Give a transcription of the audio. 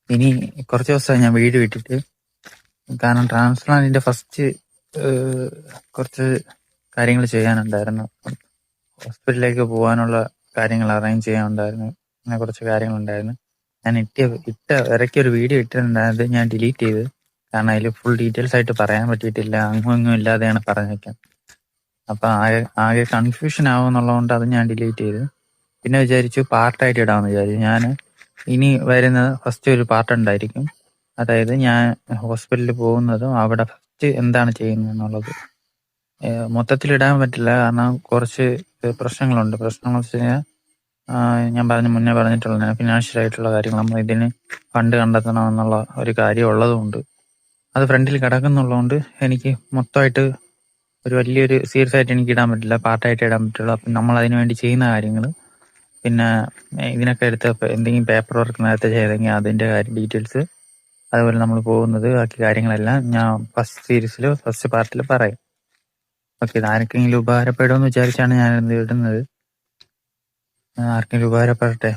ഇനി കുറച്ച് ദിവസമായി ഞാൻ വീഡിയോ ഇട്ടിട്ട്. കാരണം ട്രാൻസ്പ്ലാന്റിന്റെ ഫസ്റ്റ് കുറച്ച് കാര്യങ്ങൾ ചെയ്യാനുണ്ടായിരുന്നു. ഹോസ്പിറ്റലിലേക്ക് പോകാനുള്ള കാര്യങ്ങൾ അറേഞ്ച് ചെയ്യാനുണ്ടായിരുന്നു. അങ്ങനെ കുറച്ച് കാര്യങ്ങളുണ്ടായിരുന്നു. ഞാൻ ഇടയ്ക്കൊരു വീഡിയോ ഇട്ടിട്ടുണ്ടായത് ഞാൻ ഡിലീറ്റ് ചെയ്ത്. കാരണം അതിൽ ഫുൾ ഡീറ്റെയിൽസ് ആയിട്ട് പറയാൻ പറ്റിയിട്ടില്ല. അങ്ങും ഇല്ലാതെയാണ് പറഞ്ഞേക്കാൻ. അപ്പൊ ആകെ കൺഫ്യൂഷൻ ആവുമെന്നുള്ളതുകൊണ്ട് അത് ഞാൻ ഡിലീറ്റ് ചെയ്ത്. പിന്നെ വിചാരിച്ചു പാർട്ടായിട്ട് ഇടാമെന്ന് വിചാരിച്ചു. ഞാൻ ഇനി വരുന്നത് ഫസ്റ്റ് ഒരു പാർട്ട് ഉണ്ടായിരിക്കും. അതായത് ഞാൻ ഹോസ്പിറ്റലിൽ പോകുന്നതും അവിടെ ഫസ്റ്റ് എന്താണ് ചെയ്യുന്നത് എന്നുള്ളത്. മൊത്തത്തിൽ ഇടാൻ പറ്റില്ല, കാരണം കുറച്ച് പ്രശ്നങ്ങളുണ്ട്. പ്രശ്നങ്ങൾ വെച്ച് കഴിഞ്ഞാൽ ഞാൻ മുന്നേ പറഞ്ഞിട്ടുള്ള ഫിനാൻഷ്യൽ ആയിട്ടുള്ള കാര്യങ്ങൾ, നമ്മൾ ഇതിന് ഫണ്ട് കണ്ടെത്തണം എന്നുള്ള ഒരു കാര്യം ഉള്ളതുകൊണ്ട് അത് ഫ്രണ്ടിൽ കിടക്കുന്നുള്ളതുകൊണ്ട് എനിക്ക് മൊത്തമായിട്ട് ഒരു വലിയൊരു സീരിയസ് ആയിട്ട് എനിക്ക് ഇടാൻ പറ്റില്ല, പാർട്ടായിട്ട് ഇടാൻ പറ്റുള്ളൂ. അപ്പം നമ്മൾ അതിനു വേണ്ടി ചെയ്യുന്ന കാര്യങ്ങൾ, പിന്നെ ഇതിനൊക്കെ എടുത്ത് എന്തെങ്കിലും പേപ്പർ വർക്ക് നേരത്തെ ചെയ്തെങ്കിൽ അതിൻ്റെ ഡീറ്റെയിൽസ്, അതുപോലെ നമ്മൾ പോകുന്നത്, ബാക്കി കാര്യങ്ങളെല്ലാം ഞാൻ ഫസ്റ്റ് പാർട്ടിൽ പറയും. ഓക്കെ, ഇത് ആർക്കെങ്കിലും ഉപകാരപ്പെടുമെന്ന് വിചാരിച്ചാണ് ഞാൻ ഇടുന്നത്. ആർക്കെങ്കിലും ഉപകാരപ്പെടട്ടെ.